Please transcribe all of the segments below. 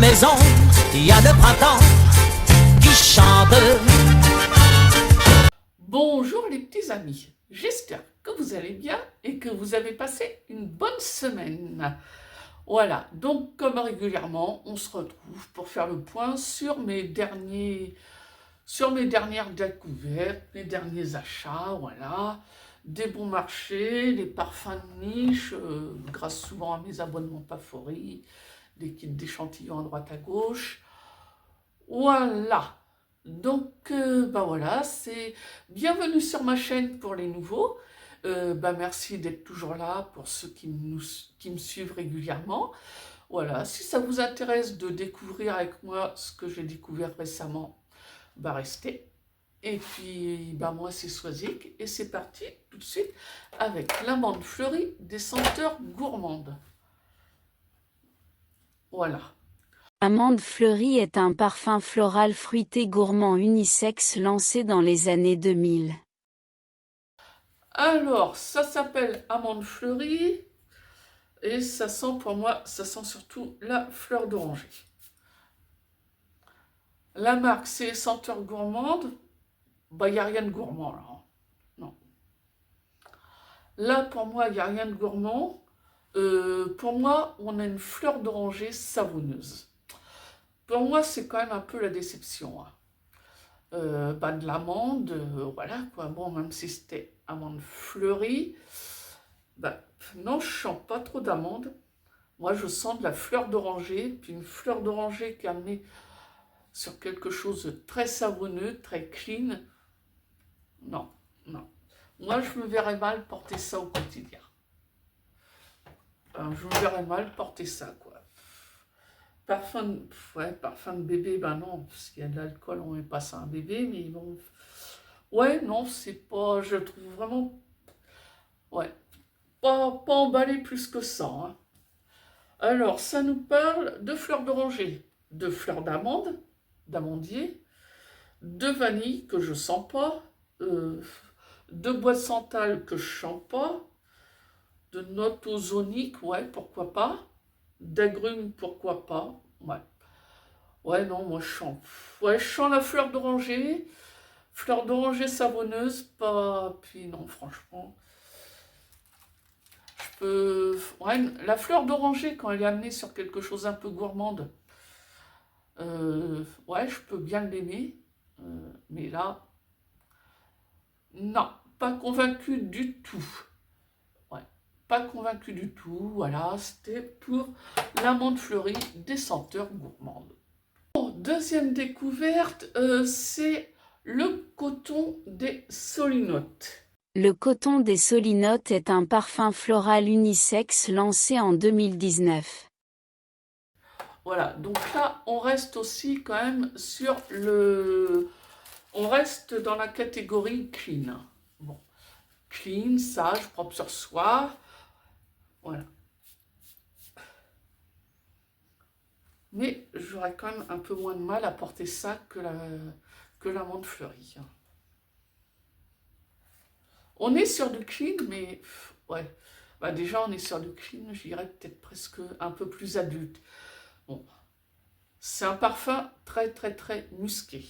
maison, il y a le printemps qui chante. Bonjour les petits amis, j'espère que vous allez bien et que vous avez passé une bonne semaine. Voilà, donc comme régulièrement, on se retrouve pour faire le point sur mes dernières découvertes, mes derniers achats, voilà, des bons marchés, les parfums de niche, grâce souvent à mes abonnements favoris, des kits d'échantillons à droite à gauche. Voilà, donc voilà, c'est bienvenue sur ma chaîne pour les nouveaux. Merci d'être toujours là pour ceux qui me suivent régulièrement. Voilà, si ça vous intéresse de découvrir avec moi ce que j'ai découvert récemment, restez. Et puis, moi, c'est Swazik, et c'est parti tout de suite avec l'amande fleurie des senteurs gourmandes. Voilà. Amande fleurie est un parfum floral fruité gourmand unisexe lancé dans les années 2000. Alors, ça s'appelle amande fleurie, et ça sent, pour moi, ça sent surtout la fleur d'oranger. La marque, c'est Senteurs Gourmandes. Il n'y a rien de gourmand, là. Non. Là, pour moi, il n'y a rien de gourmand. Pour moi, on a une fleur d'oranger savonneuse. Pour moi, c'est quand même un peu la déception. De l'amande, voilà, quoi. Bon, même si c'était amande fleurie, non, je sens pas trop d'amande. Moi, je sens de la fleur d'oranger, puis une fleur d'oranger qui est amenée sur quelque chose de très savonneux, très clean. Non, non. Moi, je me verrais mal porter ça au quotidien. Je me verrais mal porter ça, quoi. Parfum de bébé, non, parce qu'il y a de l'alcool, on met pas ça à un bébé, mais bon. Ouais, non, c'est pas, je trouve vraiment, ouais, pas emballé plus que ça, hein. Alors, ça nous parle de fleurs d'oranger, de fleurs d'amande, d'amandier, de vanille que je sens pas, de bois de santal que je sens pas, de notes ozoniques, ouais, pourquoi pas, d'agrumes, pourquoi pas, ouais. Ouais, non, moi je sens la fleur d'oranger savonneuse, pas, puis non, franchement, ouais, la fleur d'oranger, quand elle est amenée sur quelque chose un peu gourmande, ouais, je peux bien l'aimer, mais là, non, pas convaincu du tout. Ouais, pas convaincu du tout. Voilà, c'était pour l'amande fleurie des senteurs gourmandes. Bon, deuxième découverte, c'est le coton des solinotes. Le coton des solinotes est un parfum floral unisexe lancé en 2019. Voilà, donc là, on reste aussi quand même sur le... On reste dans la catégorie clean. Bon, clean, sage, propre sur soi. Voilà. Mais j'aurais quand même un peu moins de mal à porter ça que l'amande fleurie. On est sur du clean, mais ouais. Déjà, on est sur du clean, je dirais peut-être presque un peu plus adulte. Bon. C'est un parfum très, très, très musqué.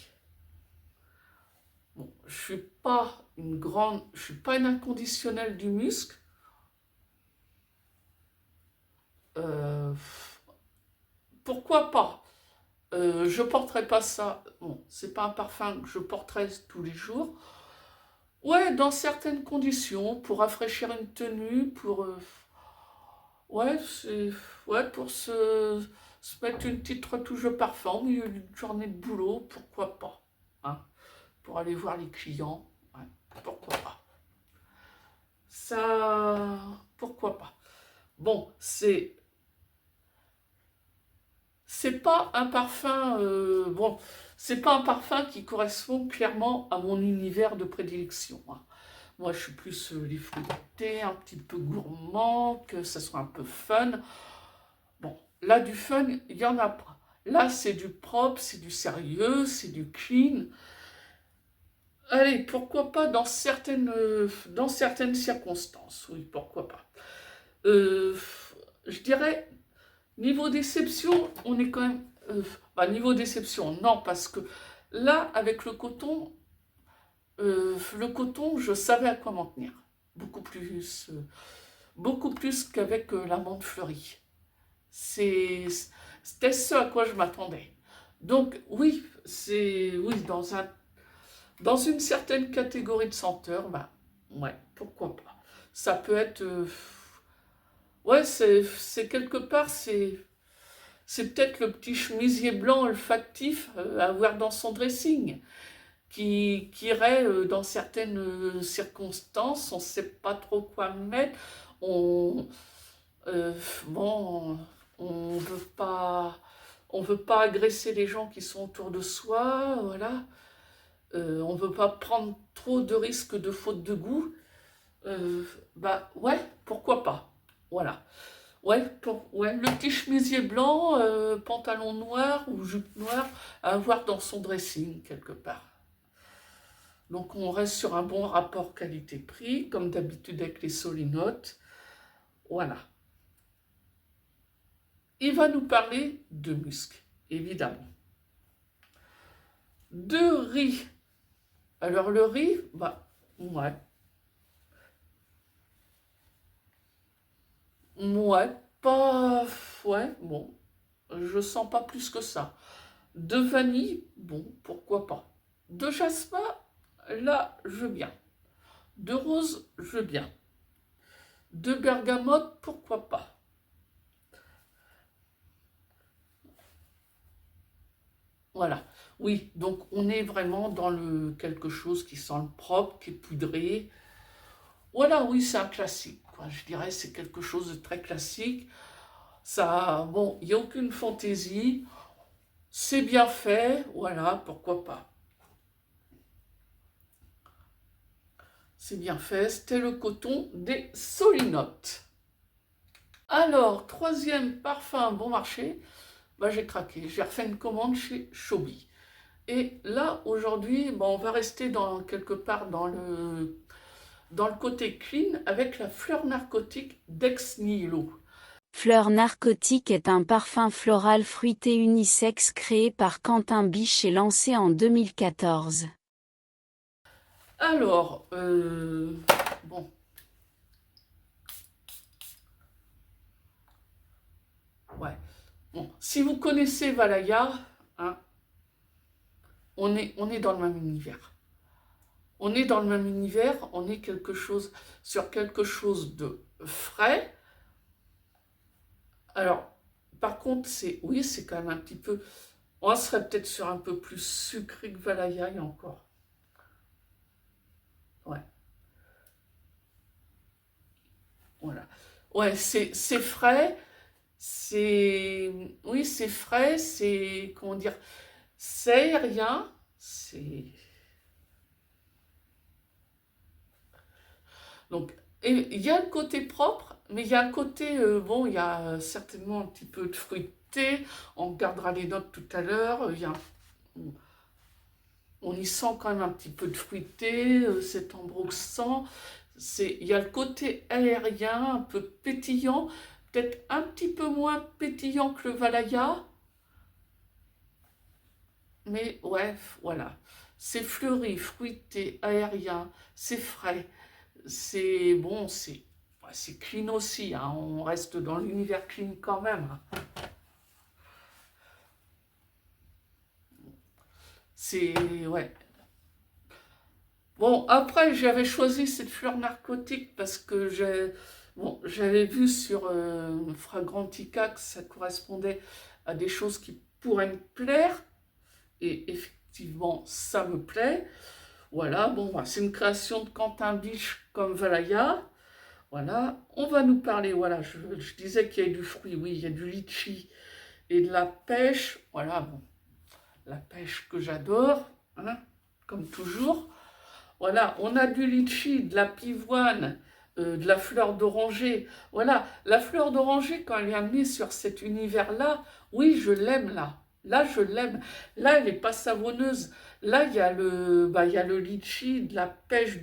Bon, je suis pas une inconditionnelle du musc. Pourquoi pas? Je porterai pas ça. Bon, c'est pas un parfum que je porterai tous les jours. Ouais, dans certaines conditions, pour rafraîchir une tenue, pour ouais, pour se mettre une petite retouche de parfum au milieu d'une journée de boulot, pourquoi pas, hein, pour aller voir les clients, ouais, pourquoi pas. Ça, pourquoi pas. Bon, c'est pas un parfum, c'est pas un parfum qui correspond clairement à mon univers de prédilection, hein. Moi, je suis plus les fruités, un petit peu gourmand, que ça soit un peu fun. Bon, là, du fun, il n'y en a pas. Là, c'est du propre, c'est du sérieux, c'est du clean. Allez, pourquoi pas dans certaines circonstances, oui, pourquoi pas. Je dirais, niveau déception, on est quand même Niveau déception, non, parce que là, avec le coton, je savais à quoi m'en tenir. Beaucoup plus qu'avec l'amande fleurie. C'était ce à quoi je m'attendais. Donc oui, dans une certaine catégorie de senteurs, ouais, pourquoi pas. Ça peut être, ouais, c'est quelque part, c'est peut-être le petit chemisier blanc olfactif à avoir dans son dressing, qui irait dans certaines circonstances, on ne sait pas trop quoi mettre, on, bon, on veut pas agresser les gens qui sont autour de soi, voilà. On veut pas prendre trop de risques de faute de goût. Ouais, pourquoi pas. Voilà. Ouais, le petit chemisier blanc, pantalon noir ou jupe noire, à avoir dans son dressing quelque part. Donc on reste sur un bon rapport qualité-prix, comme d'habitude avec les solinotes. Voilà. Il va nous parler de musc, évidemment. De riz. Alors le riz, ouais. Ouais, pas... Ouais, bon. Je sens pas plus que ça. De vanille, bon, pourquoi pas. De jasmin, là, je veux bien. De rose, je veux bien. De bergamote, pourquoi pas. Voilà. Oui, donc on est vraiment dans quelque chose qui sent le propre, qui est poudré. Voilà, oui, c'est un classique, quoi. Je dirais c'est quelque chose de très classique. Ça, bon, il n'y a aucune fantaisie. C'est bien fait, voilà, pourquoi pas. C'est bien fait, c'était le coton des solinotes. Alors, troisième parfum bon marché, j'ai craqué. J'ai refait une commande chez Chobi. Et là, aujourd'hui, on va rester quelque part dans le côté clean avec la fleur narcotique d'Ex Nihilo. Fleur narcotique est un parfum floral fruité unisexe créé par Quentin Biche et lancé en 2014. Alors, bon. Ouais. Bon, si vous connaissez Valaya, hein, on est dans le même univers. On est dans le même univers, on est sur quelque chose de frais. Alors, par contre, c'est quand même un petit peu... On serait peut-être sur un peu plus sucré que Valaya et encore. Ouais. Voilà. Ouais, c'est frais. Oui, c'est frais, c'est... Comment dire? C'est aérien. Donc, il y a le côté propre, mais il y a un côté, il y a certainement un petit peu de fruité, on regardera les notes tout à l'heure, on y sent quand même un petit peu de fruité, c'est ambroxant, il y a le côté aérien, un peu pétillant, peut-être un petit peu moins pétillant que le Valaya, mais ouais, voilà, c'est fleuri, fruité, aérien, c'est frais. C'est bon, c'est clean aussi, hein. On reste dans l'univers clean quand même. Ouais. Bon, après, j'avais choisi cette fleur narcotique parce que j'avais vu sur Fragrantica que ça correspondait à des choses qui pourraient me plaire. Et effectivement, ça me plaît. Voilà, c'est une création de Quentin Biche comme Valaya. Voilà, on va nous parler, voilà, je disais qu'il y a du fruit, oui, il y a du litchi et de la pêche. Voilà, la pêche que j'adore, hein, comme toujours. Voilà, on a du litchi, de la pivoine, de la fleur d'oranger. Voilà, la fleur d'oranger, quand elle est amenée sur cet univers-là, oui, je l'aime là. Là, je l'aime. Là, elle n'est pas savonneuse. Là, il y a le litchi, de la pêche,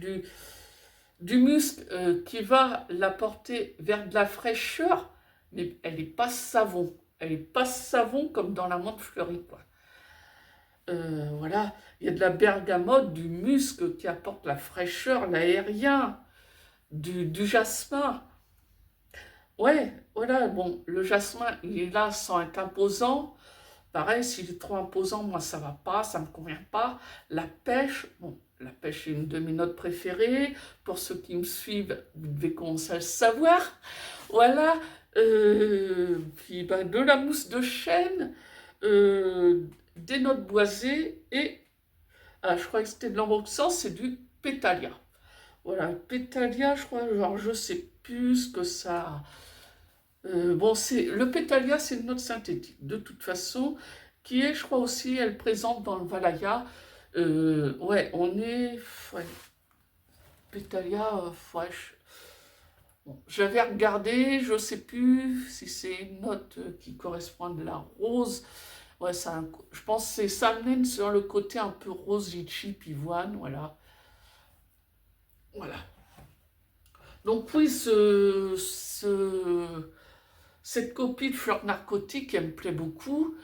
du musc qui va la porter vers de la fraîcheur, mais elle n'est pas savon. elle est pas savon comme dans la menthe fleurie, quoi. Voilà, il y a de la bergamote, du musc qui apporte la fraîcheur, l'aérien, du jasmin. Ouais, voilà, bon, le jasmin, il est là sans être imposant. Pareil, s'il est trop imposant, moi, ça va pas, ça me convient pas. La pêche, bon, la pêche est une de mes notes préférées. Pour ceux qui me suivent, vous devez commencer à le savoir. Voilà, puis ben, de la mousse de chêne, des notes boisées et, ah, je crois que c'était de l'ambrexan, c'est du pétalia. Voilà, pétalia, je crois, genre, je sais plus ce que ça... bon, le pétalia, c'est une note synthétique, de toute façon, qui est, je crois aussi, elle présente dans le Valaya. Ouais, on est... Ouais, pétalia, ouais, bon, j'avais regardé, je sais plus si c'est une note qui correspond à de la rose. Ouais, je pense que ça mène sur le côté un peu rose, litchi, pivoine, voilà. Voilà. Donc oui, cette copie de Fleurs narcotiques, elle me plaît beaucoup.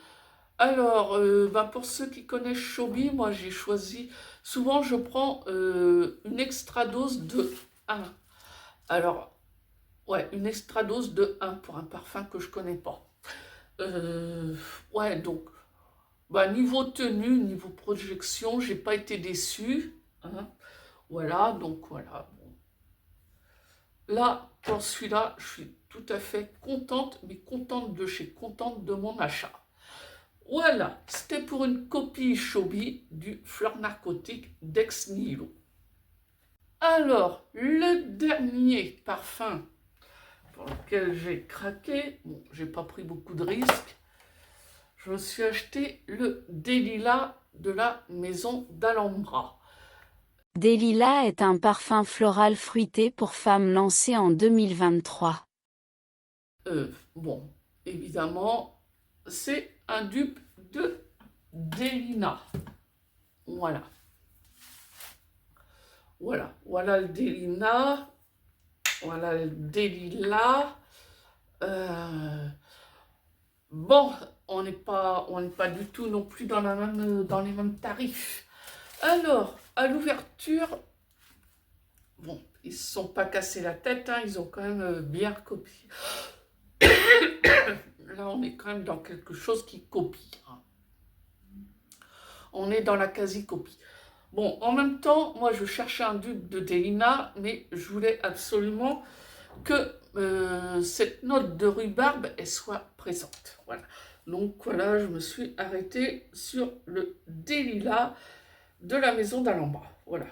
Alors, bah pour ceux qui connaissent Chobi, moi j'ai choisi, souvent je prends une extra dose de 1. Alors, ouais, une extra dose de 1 pour un parfum que je connais pas. Ouais, donc, bah, niveau tenue, niveau projection, j'ai pas été déçue. Hein. Voilà, donc voilà. Bon. Là, pour celui-là, je suis tout à fait contente, mais contente de chez contente de mon achat. Voilà, c'était pour une copie Chobi du Fleur narcotique d'Ex Nihilo. Alors, le dernier parfum pour lequel j'ai craqué, bon, j'ai pas pris beaucoup de risques, je me suis acheté le Delilah de la maison d'Alhambra. Delilah est un parfum floral fruité pour femmes lancé en 2023. Bon, évidemment, c'est un dupe de Delina. Voilà. Voilà le Delina. Voilà le Delilah. Bon, on n'est pas du tout non plus dans les mêmes tarifs. Alors, à l'ouverture, bon, ils ne se sont pas cassés la tête, hein, ils ont quand même bien copié. Là, on est quand même dans quelque chose qui copie. Hein. On est dans la quasi-copie. Bon, en même temps, moi, je cherchais un dupe de Delina, mais je voulais absolument que cette note de rhubarbe elle soit présente. Voilà. Donc voilà, je me suis arrêtée sur le Delilah de la maison d'Alhambra. Voilà.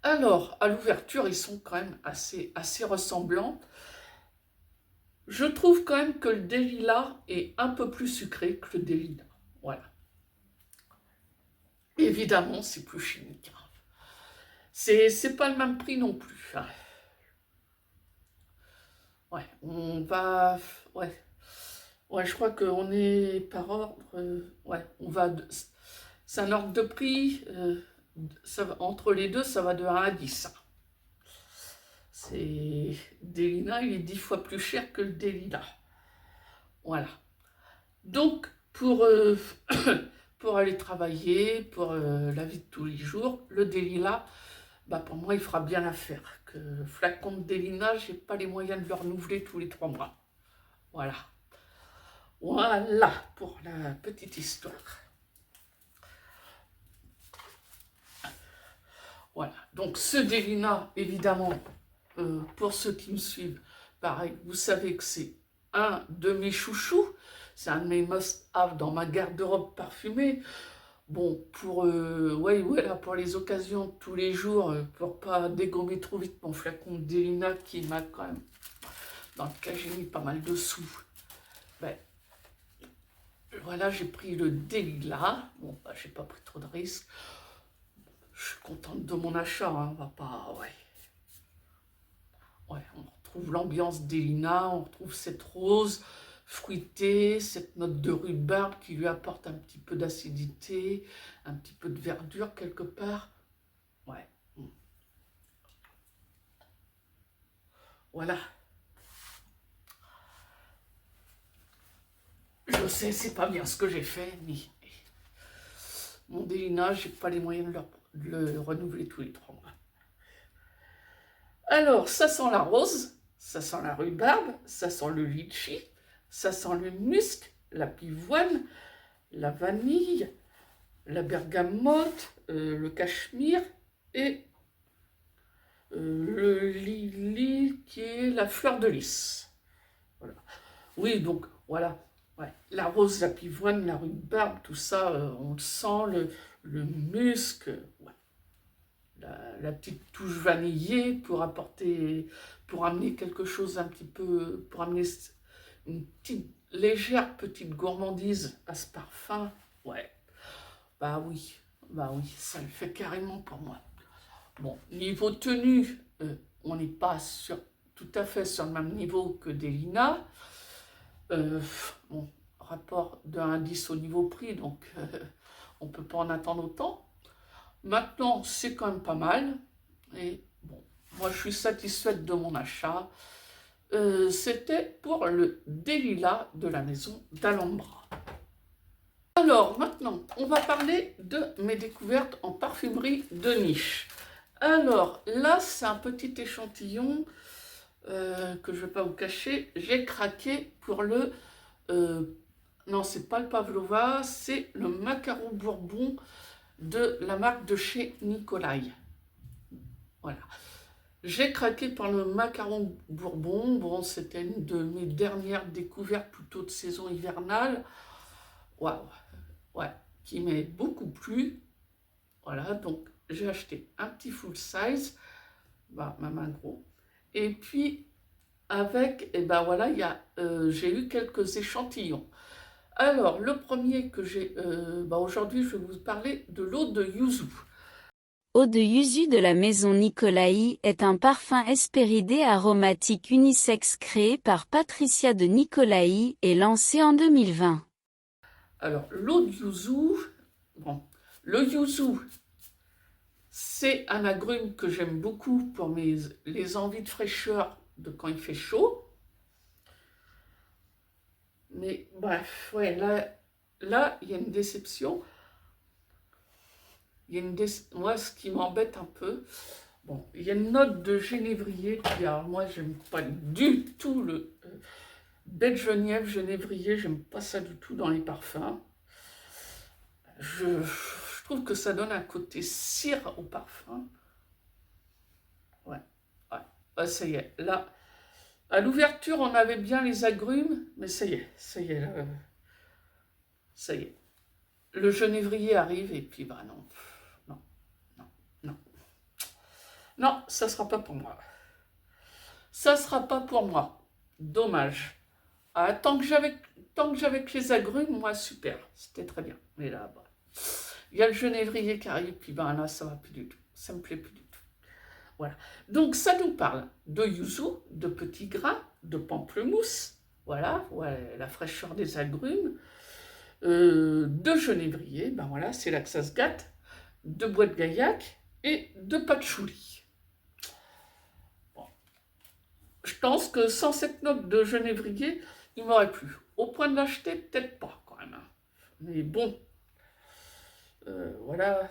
Alors, à l'ouverture, ils sont quand même assez ressemblants. Je trouve quand même que le Delilah est un peu plus sucré que le Delina. Voilà. Évidemment, c'est plus chimique. Hein. C'est pas le même prix non plus. Hein. Ouais, on va... Ouais. Ouais, je crois qu'on est par ordre. Ouais, on va. C'est un ordre de prix. Entre les deux, ça va de 1 à 10. C'est. Delina, il est 10 fois plus cher que le Delina. Voilà. Donc, pour aller travailler, pour la vie de tous les jours, le Delina, bah, pour moi, il fera bien l'affaire. Que le flacon de Delina, j'ai pas les moyens de le renouveler tous les 3 mois. Voilà. Voilà pour la petite histoire. Voilà, donc ce Delina, évidemment, pour ceux qui me suivent, pareil, vous savez que c'est un de mes chouchous, c'est un de mes must-have dans ma garde-robe parfumée. Bon, ouais, voilà, pour les occasions de tous les jours, pour pas dégommer trop vite mon flacon de Delina qui m'a quand même, dans lequel j'ai mis pas mal de sous. Ben, voilà, j'ai pris le Delilah. Bon, bah, j'ai pas pris trop de risques. Je suis contente de mon achat, hein. On va pas... Ouais. Ouais, on retrouve l'ambiance Delina, on retrouve cette rose fruitée, cette note de rhubarbe qui lui apporte un petit peu d'acidité, un petit peu de verdure quelque part. Ouais. Voilà. Je sais, c'est pas bien ce que j'ai fait, mais mon Délina, j'ai pas les moyens de le renouveler tous les 3 mois. Alors, ça sent la rose, ça sent la rhubarbe, ça sent le litchi, ça sent le musc, la pivoine, la vanille, la bergamote, le cachemire et le lili qui est la fleur de lys. Voilà. Oui, donc voilà. Ouais. La rose, la pivoine, la rhubarbe, tout ça, on sent le musc. Ouais. La petite touche vanillée pour amener quelque chose un petit peu, pour amener une légère petite gourmandise à ce parfum. Ouais. Bah oui, ça le fait carrément pour moi. Bon, niveau tenue, on n'est pas tout à fait sur le même niveau que Délina. Bon, rapport de 1 à 10 au niveau prix, donc on ne peut pas en attendre autant. Maintenant, c'est quand même pas mal. Et bon, moi, je suis satisfaite de mon achat. C'était pour le Delilah de la maison d'Alhambra. Alors, maintenant, on va parler de mes découvertes en parfumerie de niche. Alors, là, c'est un petit échantillon que je ne vais pas vous cacher. J'ai craqué pour le... non, c'est pas le Pavlova, c'est le macaron bourbon de la marque de chez Nicolai. Voilà. J'ai craqué par le macaron bourbon. Bon, c'était une de mes dernières découvertes plutôt de saison hivernale. Waouh, ouais, qui m'est beaucoup plu. Voilà, donc j'ai acheté un petit full size, bah, ma main gros. Et puis avec, et ben voilà, j'ai eu quelques échantillons. Alors, le premier que j'ai, aujourd'hui, je vais vous parler de l'eau de yuzu. Eau de yuzu de la maison Nicolai est un parfum hespéridé aromatique unisexe créé par Patricia de Nicolai et lancé en 2020. Alors, l'eau de yuzu, bon, le yuzu, c'est un agrume que j'aime beaucoup pour les envies de fraîcheur de quand il fait chaud. Mais bref, ouais, là, il y a une déception. Moi, ce qui m'embête un peu, bon, il y a une note de genévrier qui, alors moi, j'aime pas du tout le baie de Genièvre, genévrier, j'aime pas ça du tout dans les parfums. Je trouve que ça donne un côté cire au parfum. Ouais. Ça y est, là, à l'ouverture, on avait bien les agrumes, mais ça y est, ça y est. Le genévrier arrive et puis, bah non. Non, ça sera pas pour moi. Ça sera pas pour moi. Dommage. Ah, tant que j'avais que les agrumes, moi, super. C'était très bien. Mais là, bah, il y a le genévrier qui arrive, puis ben là, ça va plus du tout. Ça me plaît plus du tout. Voilà. Donc, ça nous parle de yuzu, de petits grains, de pamplemousse. Voilà, la fraîcheur des agrumes. De genévrier, ben voilà, c'est là que ça se gâte. De bois de gaillac et de patchouli. Je pense que sans cette note de genévrier, il m'aurait plu. Au point de l'acheter, peut-être pas quand même. Mais bon, voilà.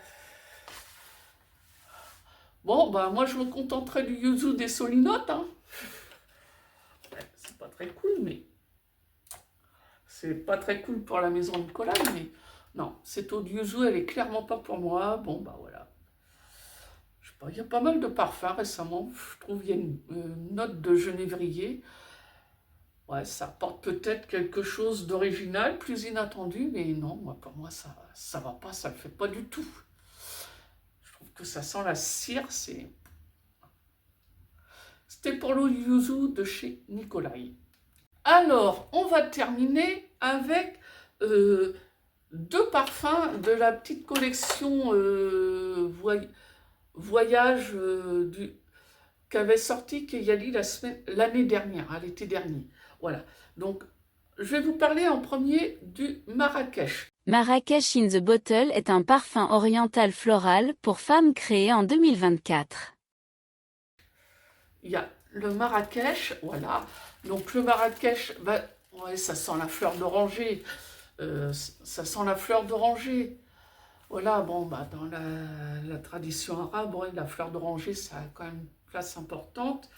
Bon, bah moi je me contenterai du yuzu des solinotes. Hein. Ouais, c'est pas très cool, mais... C'est pas très cool pour la maison Nicolai, mais... Non, cette eau de yuzu, elle est clairement pas pour moi. Bon, bah voilà. Il y a pas mal de parfums récemment, je trouve qu'il y a une note de genévrier. Ouais, ça apporte peut-être quelque chose d'original, plus inattendu, mais non, pour moi, ça va pas, ça le fait pas du tout. Je trouve que ça sent la cire, C'était pour l'eau yuzu de chez Nicolai. Alors, on va terminer avec 2 parfums de la petite collection voyage qu'avait sorti Kayali l'année dernière, à l'été dernier. Voilà. Donc, je vais vous parler en premier du Marrakech. Marrakech in the Bottle est un parfum oriental floral pour femmes créé en 2024. Il y a le Marrakech, voilà. Donc, le Marrakech, Ouais, ça sent la fleur d'oranger. Ça sent la fleur d'oranger. Voilà, bon, bah, dans la tradition arabe, ouais, la fleur d'oranger, ça a quand même une place importante.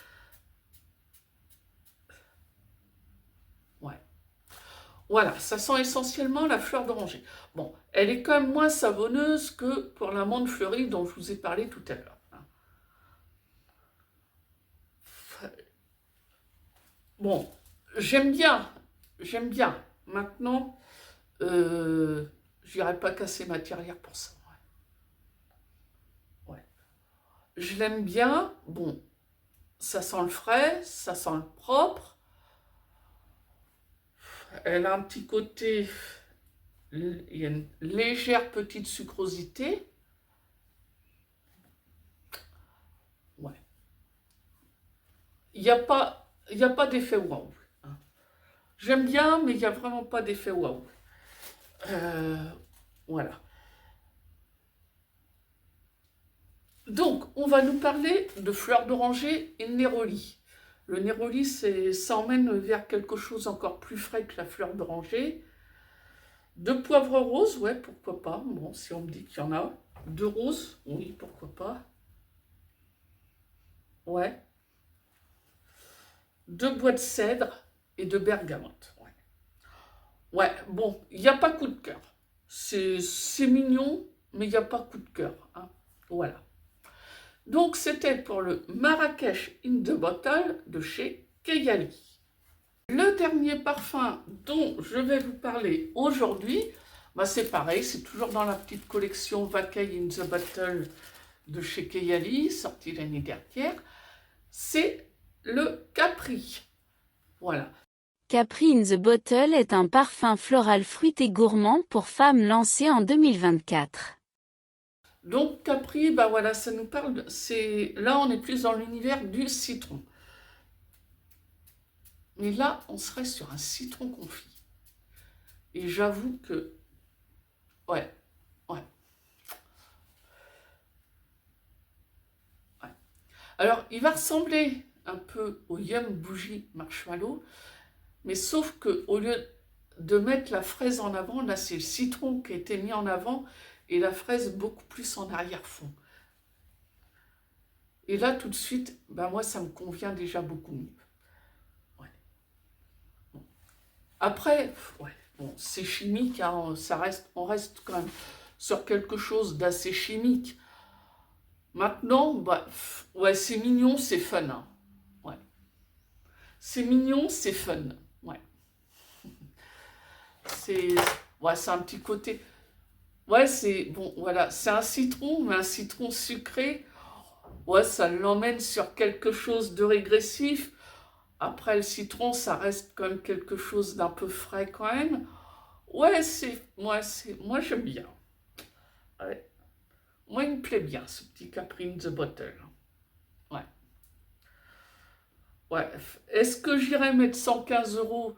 Ouais. Voilà, ça sent essentiellement la fleur d'oranger. Bon, elle est quand même moins savonneuse que pour la menthe fleurie dont je vous ai parlé tout à l'heure. Bon, j'aime bien. Maintenant, j'irai pas casser ma tirelire pour ça. Ouais. Je l'aime bien. Bon, ça sent le frais, ça sent le propre. Elle a un petit côté, il y a une légère petite sucrosité. Ouais. Il n'y a pas d'effet waouh. Hein. J'aime bien, mais il n'y a vraiment pas d'effet waouh. Voilà. Donc, on va nous parler de fleurs d'oranger et de néroli. Le néroli, ça emmène vers quelque chose encore plus frais que la fleur d'oranger. De poivre rose, ouais, pourquoi pas. Bon, si on me dit qu'il y en a. De rose, oui, pourquoi pas. Ouais. De bois de cèdre et de bergamote. Ouais, bon, il n'y a pas coup de cœur. C'est mignon, mais il n'y a pas coup de cœur. Hein. Voilà. Donc, c'était pour le Marrakech in the Bottle de chez Kayali. Le dernier parfum dont je vais vous parler aujourd'hui, bah c'est pareil, c'est toujours dans la petite collection Vacaille in the Bottle de chez Kayali, sortie l'année dernière. C'est le Capri. Voilà. Capri in the Bottle est un parfum floral fruité gourmand pour femmes lancé en 2024. Donc Capri, bah voilà, ça nous parle, là on est plus dans l'univers du citron. Mais là, on serait sur un citron confit. Et j'avoue que, ouais. Alors, il va ressembler un peu au Yum Bougie Marshmallow, mais sauf que au lieu de mettre la fraise en avant, là c'est le citron qui a été mis en avant et la fraise beaucoup plus en arrière-fond. Et là, tout de suite, ben moi, ça me convient déjà beaucoup mieux. Ouais. Bon. Après, ouais, bon, c'est chimique, hein, on reste quand même sur quelque chose d'assez chimique. Maintenant, bah, ouais, c'est mignon, c'est fun. Hein. Ouais. C'est mignon, c'est fun. Ouais. C'est un petit côté. Ouais, c'est bon, voilà, c'est un citron, mais un citron sucré. Ouais, ça l'emmène sur quelque chose de régressif. Après, le citron, ça reste quand même quelque chose d'un peu frais quand même. Ouais, moi j'aime bien. Ouais. Moi, il me plaît bien, ce petit Capri in the Bottle. Ouais. Ouais. Est-ce que j'irais mettre 115 €?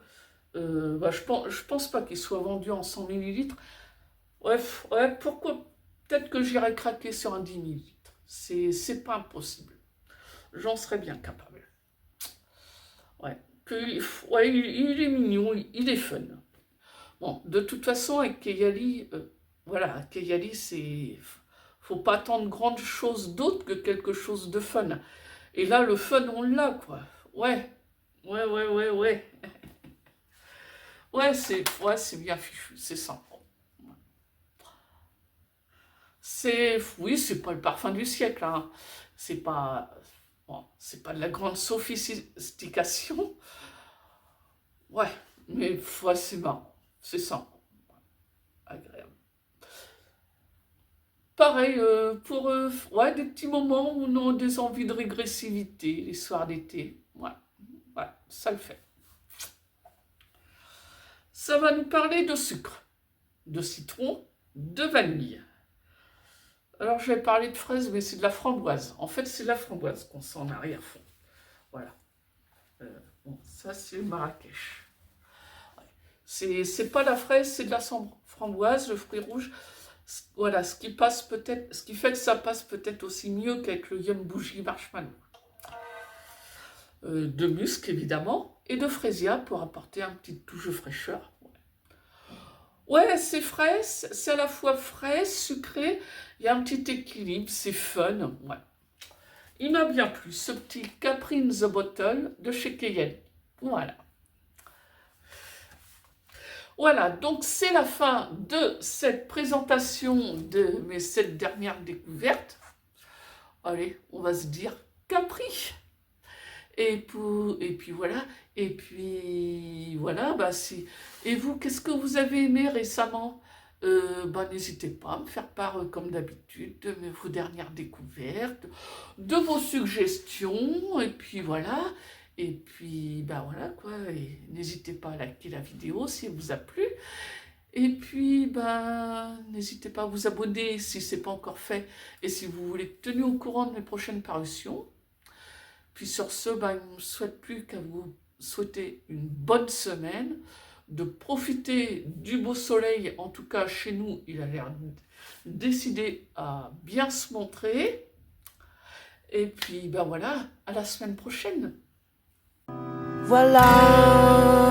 Bah, je pense pas qu'il soit vendu en 100 millilitres. Ouais, pourquoi? Peut-être que j'irais craquer sur un 10 millilitres. C'est pas impossible. J'en serais bien capable. Ouais. Ouais, il est mignon, il est fun. Bon, de toute façon, avec Kayali, voilà, Kayali, faut pas attendre grande chose d'autre que quelque chose de fun. Et là, le fun, on l'a, quoi. Ouais. Ouais, c'est bien fichu, c'est sympa. Oui, c'est pas le parfum du siècle, hein. C'est pas, bon, c'est pas de la grande sophistication. Ouais, mais ouais, c'est marrant, c'est sympa, agréable. Pareil, pour ouais, des petits moments où on a des envies de régressivité, les soirs d'été. Ouais, ça le fait. Ça va nous parler de sucre, de citron, de vanille. Alors, je vais parler de fraise, mais c'est de la framboise. En fait, c'est de la framboise qu'on sent en arrière-fond. Voilà. Bon, ça, c'est Marrakech. Ouais. C'est pas la fraise, c'est de la framboise, le fruit rouge. Voilà, ce qui fait que ça passe peut-être aussi mieux qu'avec le Yum Bougie Marshmallow. De musc, évidemment. et de Freesia pour apporter un petit touche de fraîcheur. Ouais, c'est frais, c'est à la fois frais, sucré, il y a un petit équilibre, c'est fun. Ouais. Il m'a bien plu, ce petit Capri in the Bottle de chez Cayenne. Voilà. Voilà, donc c'est la fin de cette présentation de mes 7 dernières découvertes. Allez, on va se dire Capri. Et puis voilà, bah si. Et vous, qu'est-ce que vous avez aimé récemment? Bah, n'hésitez pas à me faire part, comme d'habitude, de vos dernières découvertes, de vos suggestions, et puis voilà. Et puis, bah voilà quoi, et n'hésitez pas à liker la vidéo si elle vous a plu. Et puis, bah, n'hésitez pas à vous abonner si ce n'est pas encore fait, et si vous voulez être tenu au courant de mes prochaines parutions. Puis sur ce, bah, il ne me souhaite plus qu'à vous souhaiter une bonne semaine, de profiter du beau soleil. En tout cas, chez nous, il a l'air décidé à bien se montrer. Et puis, bah voilà, à la semaine prochaine. Voilà.